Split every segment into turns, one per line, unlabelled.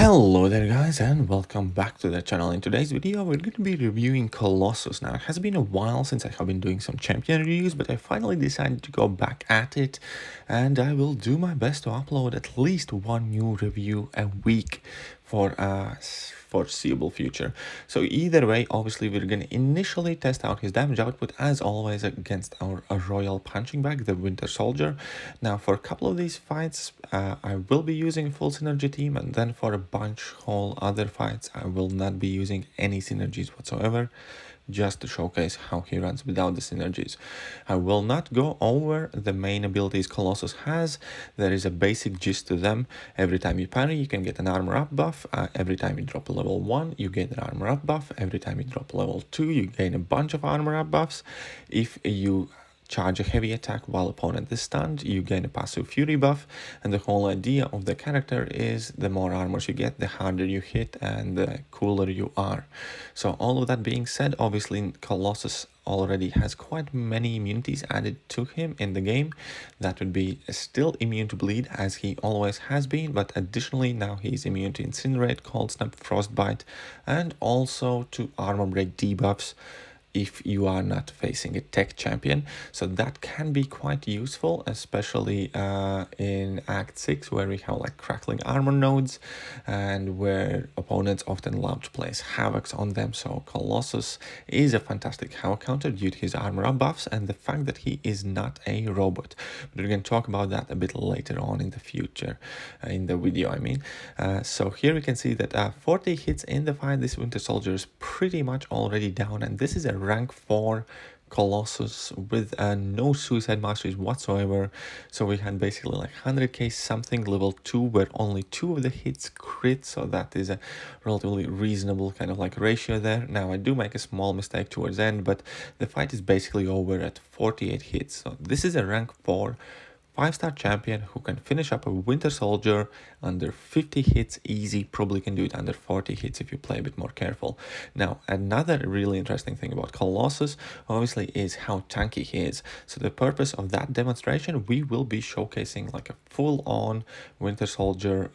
Hello there guys and welcome back to the channel. In today's video we're going to be reviewing Colossus. Now it has been a while since I have been doing some champion reviews, but I finally decided to go back at it and I will do my best to upload at least one new review a week for foreseeable future. So either way, obviously we're going to initially test out his damage output as always against our royal punching bag, the Winter Soldier. Now for a couple of these fights I will be using full synergy team, and then for a bunch whole other fights I will not be using any synergies whatsoever, just to showcase how he runs without the synergies. I will not go over the main abilities Colossus has. There is a basic gist to them. Every time you parry, you can get an armor up buff. Every time you drop a level 1, you get an armor up buff. Every time you drop level 2, you gain a bunch of armor up buffs. If you charge a heavy attack while opponent is stunned, you gain a passive fury buff, and the whole idea of the character is the more armors you get, the harder you hit and the cooler you are. So all of that being said, obviously Colossus already has quite many immunities added to him in the game. That would be still immune to bleed as he always has been, but additionally now he's immune to Incinerate, Cold Snap, Frostbite, and also to armor break debuffs if you are not facing a tech champion. So that can be quite useful, especially in Act 6, where we have like crackling armor nodes and where opponents often love to place Havocs on them. So Colossus is a fantastic Havoc counter due to his armor up buffs and the fact that he is not a robot. But we're going to talk about that a bit later on in the future, in the video I mean. So here we can see that 40 hits in the fight, this Winter Soldier is pretty much already down, and this is a rank 4 Colossus with no suicide masteries whatsoever. So we had basically like 100k something level 2 where only 2 of the hits crit, so that is a relatively reasonable kind of like ratio there. Now I do make a small mistake towards the end, but the fight is basically over at 48 hits. So this is a rank 4 5-star champion who can finish up a Winter Soldier under 50 hits easy, probably can do it under 40 hits if you play a bit more careful. Now, another really interesting thing about Colossus, obviously, is how tanky he is. So the purpose of that demonstration, we will be showcasing like a full-on Winter Soldier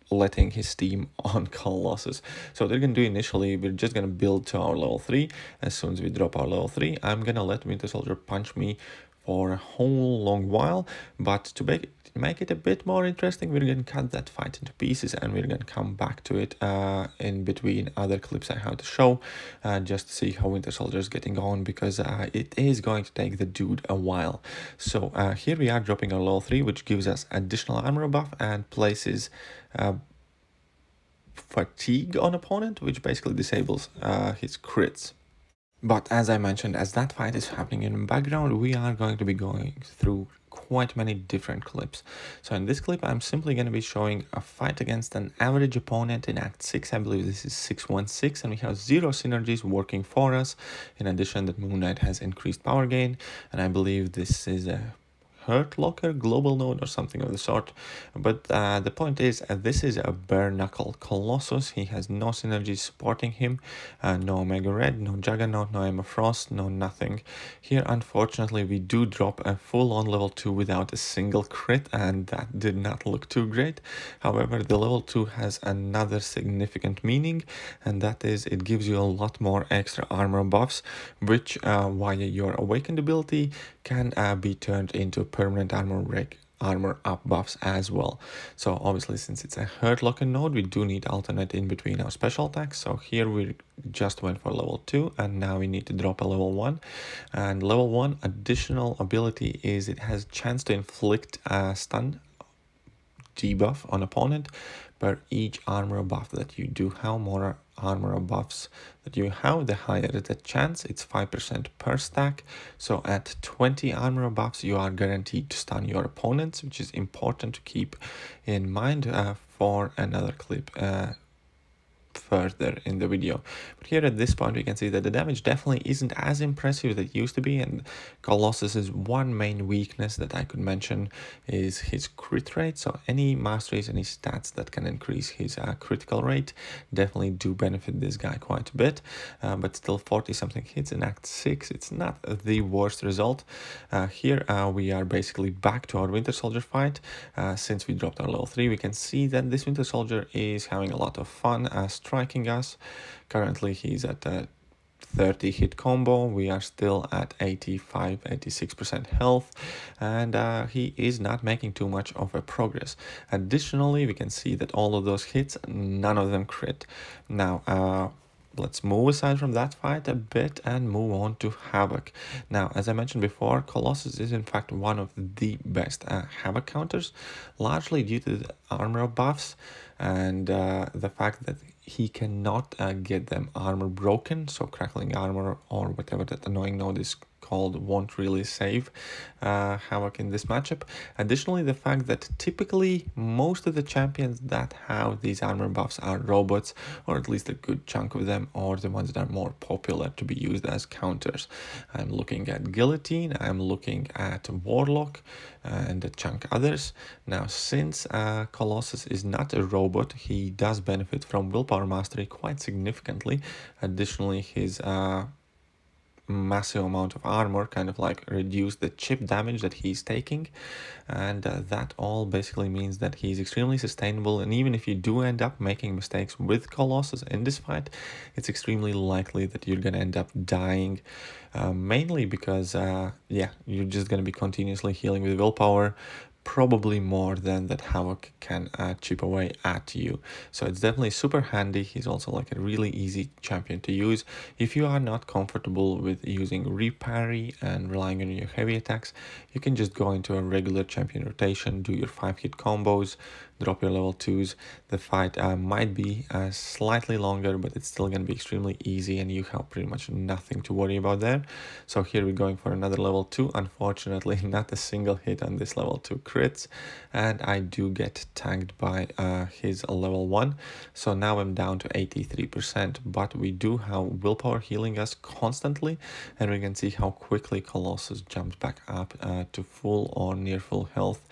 letting his team on Colossus. So they're going to do initially, we're just going to build to our level 3. As soon as we drop our level 3, I'm going to let Winter Soldier punch me for a whole long while, but to make it a bit more interesting, we're going to cut that fight into pieces and we're going to come back to it in between other clips I have to show, just to see how Winter Soldier is getting on, because it is going to take the dude a while. So here we are dropping our level 3, which gives us additional armor buff and places fatigue on opponent, which basically disables his crits. But as I mentioned, as that fight is happening in the background, we are going to be going through quite many different clips. So in this clip, I'm simply going to be showing a fight against an average opponent in Act 6. I believe this is 616, and we have 0 synergies working for us. In addition, that Moon Knight has increased power gain, and I believe this is a Hurt Locker global node or something of the sort. But the point is, this is a bare knuckle Colossus. He has no synergies supporting him, no Omega Red, no Juggernaut, no Emma Frost, no nothing. Here unfortunately we do drop a full on level 2 without a single crit, and that did not look too great. However, the level 2 has another significant meaning, and that is it gives you a lot more extra armor buffs, which via your awakened ability can be turned into permanent armor up buffs as well. So obviously, since it's a Hurt Locker node, we do need alternate in between our special attacks. So here we just went for level 2 and now we need to drop a level 1. And level 1 additional ability is it has chance to inflict a stun debuff on opponent per each armor buff that you do. How more armor buffs that you have, the higher the chance. It's 5% per stack. So at 20 armor buffs, you are guaranteed to stun your opponents, which is important to keep in mind for another clip further in the video. But here at this point we can see that the damage definitely isn't as impressive as it used to be, and Colossus's one main weakness that I could mention is his crit rate. So any masteries, any stats that can increase his critical rate definitely do benefit this guy quite a bit, but still 40 something hits in Act 6, it's not the worst result. Here we are basically back to our Winter Soldier fight. Since we dropped our level 3, we can see that this Winter Soldier is having a lot of fun striking us. Currently he's at 30 hit combo. We are still at 86% health, and he is not making too much of a progress. Additionally, we can see that all of those hits, none of them crit. Now let's move aside from that fight a bit and move on to Havoc. Now, as I mentioned before, Colossus is in fact one of the best Havoc counters, largely due to the armor buffs and the fact that he cannot get them armor broken, so crackling armor or whatever that annoying node is called won't really save Havoc in this matchup. Additionally, the fact that typically most of the champions that have these armor buffs are robots, or at least a good chunk of them, or the ones that are more popular to be used as counters. I'm looking at Guillotine, I'm looking at Warlock, and a chunk others. Now, since Colossus is not a robot, he does benefit from willpower mastery quite significantly. Additionally, his massive amount of armor kind of like reduce the chip damage that he's taking, and that all basically means that he's extremely sustainable. And even if you do end up making mistakes with Colossus in this fight, it's extremely likely that you're gonna end up dying, mainly because yeah, you're just gonna be continuously healing with willpower, probably more than that Havoc can chip away at you. So it's definitely super handy. He's also like a really easy champion to use. If you are not comfortable with using reparry and relying on your heavy attacks, you can just go into a regular champion rotation, do your 5-hit combos, drop your level 2s. The fight might be slightly longer, but it's still going to be extremely easy and you have pretty much nothing to worry about there. So here we're going for another level 2. Unfortunately, not a single hit on this level 2 crits, and I do get tagged by his level 1. So now I'm down to 83%, but we do have willpower healing us constantly, and we can see how quickly Colossus jumps back up to full or near full health.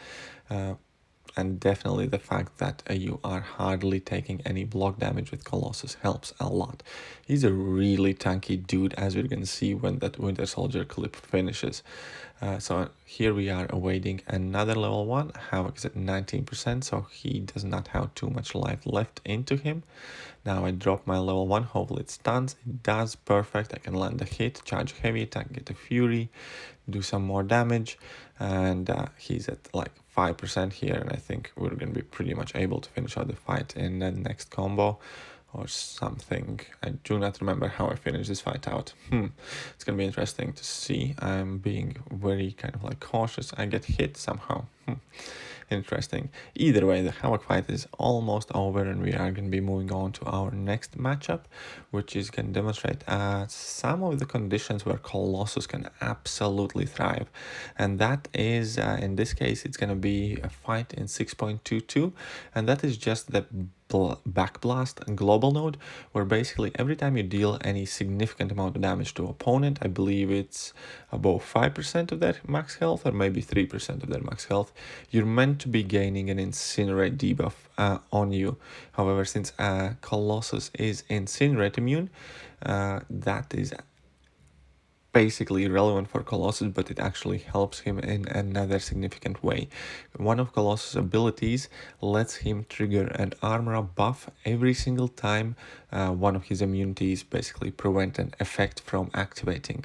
And definitely the fact that you are hardly taking any block damage with Colossus helps a lot. He's a really tanky dude, as we're going to see when that Winter Soldier clip finishes. So here we are awaiting another level 1. Havoc is at 19%, so he does not have too much life left into him. Now I drop my level 1, hopefully it stuns. It does, perfect. I can land a hit, charge heavy attack, get a fury, do some more damage, and he's at like 5% here, and I think we're going to be pretty much able to finish out the fight in the next combo or something. I do not remember how I finished this fight out. It's going to be interesting to see. I'm being very kind of like cautious. I get hit somehow. Interesting. Either way, the Havoc fight is almost over, and we are going to be moving on to our next matchup, which is going to demonstrate some of the conditions where Colossus can absolutely thrive. And that is, in this case, it's going to be a fight in 6.22, and that is just the backblast global node, where basically every time you deal any significant amount of damage to opponent, I believe it's above 5% of their max health or maybe 3% of their max health, you're meant to be gaining an Incinerate debuff on you. However, since Colossus is Incinerate immune, that is basically irrelevant for Colossus, but it actually helps him in another significant way. One of Colossus' abilities lets him trigger an armor buff every single time one of his immunities basically prevent an effect from activating.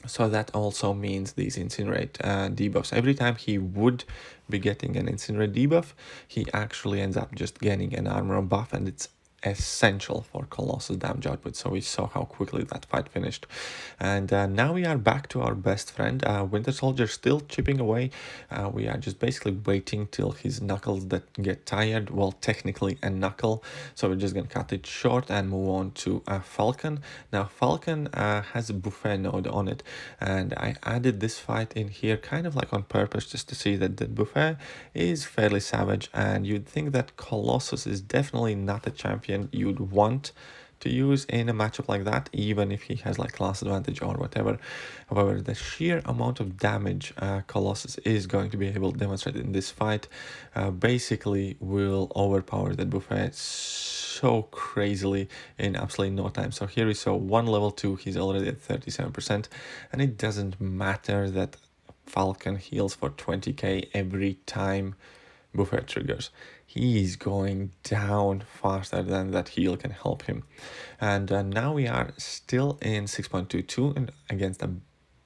So that also means these Incinerate debuffs. Every time he would be getting an Incinerate debuff, he actually ends up just gaining an armor buff, and it's essential for Colossus damage output. So we saw how quickly that fight finished, and now we are back to our best friend Winter Soldier, still chipping away. We are just basically waiting till his knuckles that get tired. Well, technically a knuckle, so we're just gonna cut it short and move on to Falcon. Now Falcon has a buffet node on it, and I added this fight in here kind of like on purpose, just to see that the buffet is fairly savage. And you'd think that Colossus is definitely not a champion champion you'd want to use in a matchup like that, even if he has like class advantage or whatever. However, the sheer amount of damage Colossus is going to be able to demonstrate in this fight basically will overpower that buffet so crazily in absolutely no time. So here we saw one level 2, he's already at 37%, and it doesn't matter that Falcon heals for 20k every time buffet triggers. He's going down faster than that heal can help him. And now we are still in 6.22 and against a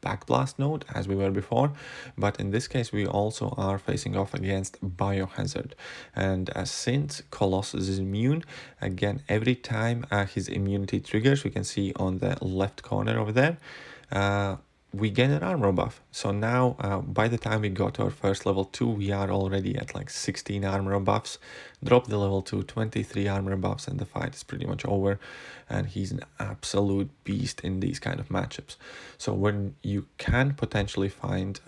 backblast node as we were before, but in this case we also are facing off against biohazard. And since Colossus is immune, again every time his immunity triggers, we can see on the left corner over there, we gain an armor buff. So now by the time we got to our first level 2, we are already at like 16 armor buffs. Drop the level 2, 23 armor buffs, and the fight is pretty much over. And he's an absolute beast in these kind of matchups. So when you can potentially find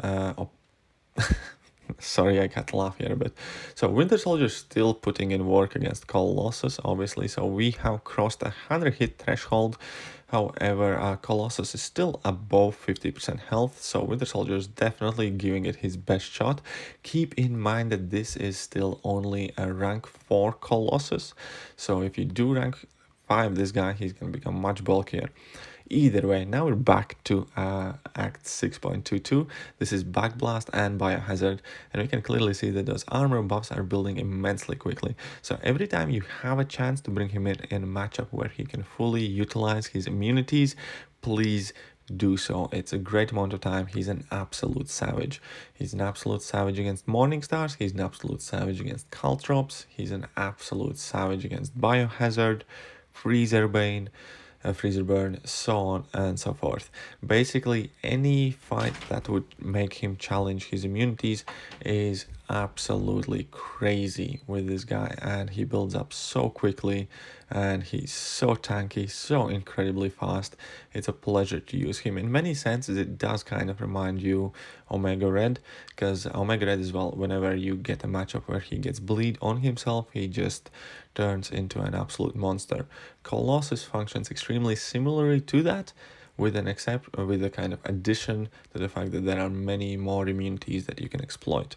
sorry, I can't laugh here a bit. So Winter Soldier still putting in work against Colossus, obviously. So we have crossed a 100 hit threshold. However, Colossus is still above 50% health. So Winter Soldier is definitely giving it his best shot. Keep in mind that this is still only a rank 4 Colossus. So if you do rank 5 this guy, he's going to become much bulkier. Either way, now we're back to Act 6.22. This is Backblast and Biohazard, and we can clearly see that those armor buffs are building immensely quickly. So every time you have a chance to bring him in a matchup where he can fully utilize his immunities, please do so. It's a great amount of time. He's an absolute savage. He's an absolute savage against Morning Stars. He's an absolute savage against Caltrops. He's an absolute savage against Biohazard, Freezer Bane, Freezer Burn, so on and so forth. Basically, any fight that would make him challenge his immunities is absolutely crazy with this guy, and he builds up so quickly, and he's so tanky, so incredibly fast. It's a pleasure to use him. In many senses, it does kind of remind you Omega Red, because Omega Red as well, whenever you get a matchup where he gets bleed on himself, he just turns into an absolute monster. Colossus functions extremely similarly to that, with a kind of addition to the fact that there are many more immunities that you can exploit.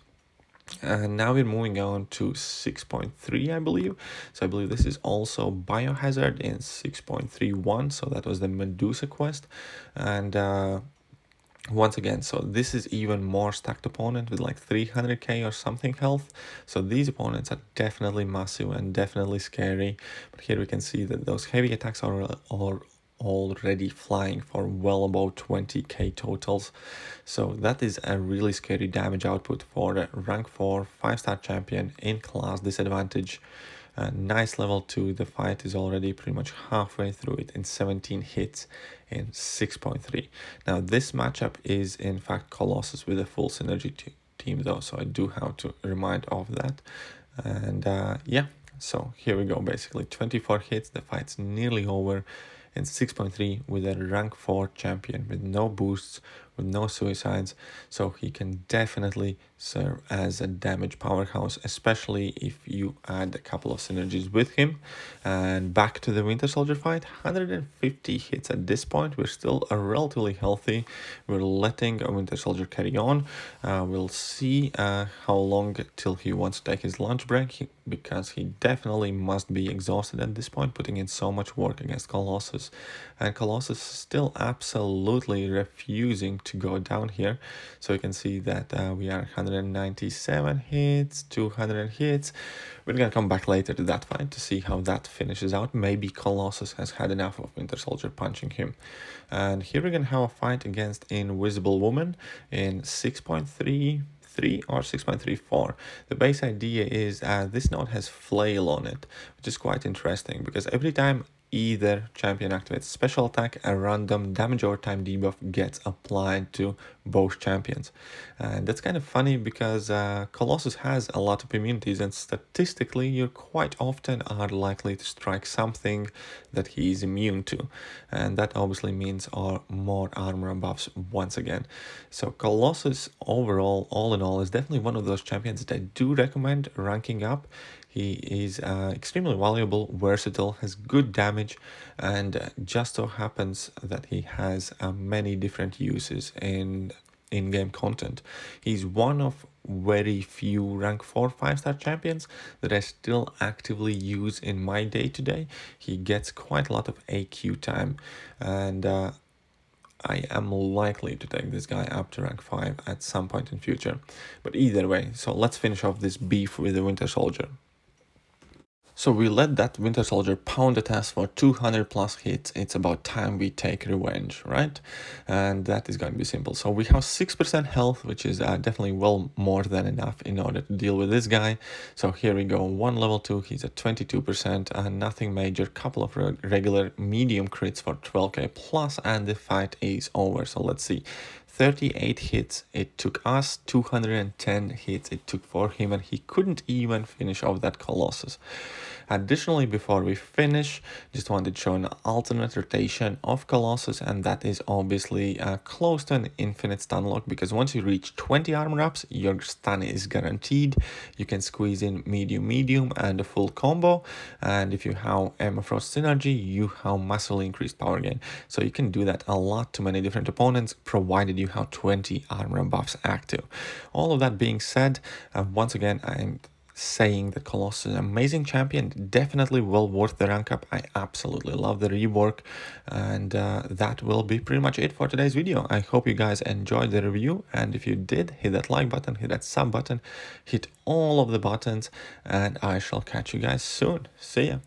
And now we're moving on to 6.3, I believe. So I believe this is also Biohazard in 6.31. So that was the Medusa quest. And once again, so this is even more stacked opponent with like 300k or something health. So these opponents are definitely massive and definitely scary. But here we can see that those heavy attacks are already flying for well above 20k totals. So that is a really scary damage output for a rank 4 5-star champion in class disadvantage. Nice level 2. The fight is already pretty much halfway through it in 17 hits in 6.3. Now this matchup is in fact Colossus with a full synergy team though, so I do have to remind of that. And yeah, so here we go. Basically 24 hits, the fight's nearly over in 6.3 with a rank 4 champion with no boosts, with no suicides, so he can definitely serve as a damage powerhouse, especially if you add a couple of synergies with him. And back to the Winter Soldier fight, 150 hits at this point. We're still relatively healthy. We're letting a Winter Soldier carry on. We'll see how long till he wants to take his lunch break, because he definitely must be exhausted at this point, putting in so much work against Colossus. And Colossus is still absolutely refusing to go down here. So you can see that we are 197 hits, 200 hits. We're gonna come back later to that fight to see how that finishes out. Maybe Colossus has had enough of Winter Soldier punching him. And here we're gonna have a fight against Invisible Woman in 6.33 or 6.34. The base idea is this node has flail on it, which is quite interesting, because every time either champion activates special attack, a random damage over time debuff gets applied to both champions. And that's kind of funny because Colossus has a lot of immunities, and statistically you quite often are likely to strike something that he is immune to, and that obviously means more armor buffs once again. So Colossus overall, all in all, is definitely one of those champions that I do recommend ranking up. He is extremely valuable, versatile, has good damage, and just so happens that he has many different uses in-game content. He's one of very few rank 4 5-star champions that I still actively use in my day-to-day. He gets quite a lot of AQ time, and I am likely to take this guy up to rank 5 at some point in future. But either way, so let's finish off this beef with the Winter Soldier. So we let that Winter Soldier pound at us for 200 plus hits. It's about time we take revenge, right? And that is going to be simple. So we have 6% health, which is definitely well more than enough in order to deal with this guy. So here we go, one level 2, he's at 22%, nothing major, couple of regular medium crits for 12k plus, and the fight is over. So let's see. 38 hits it took us, 210 hits it took for him, and he couldn't even finish off that Colossus. Additionally, before we finish, just wanted to show an alternate rotation of Colossus, and that is obviously close to an infinite stun lock, because once you reach 20 armor ups, your stun is guaranteed. You can squeeze in medium and a full combo, and if you have Emma Frost synergy, you have massively increased power gain. So you can do that a lot to many different opponents, provided you have 20 armor buffs active. All of that being said, once again, I'm saying that Colossus is an amazing champion, definitely well worth the rank up. I absolutely love the rework, and that will be pretty much it for today's video. I hope you guys enjoyed the review, and if you did, hit that like button, hit that sub button, hit all of the buttons, and I shall catch you guys soon. See ya.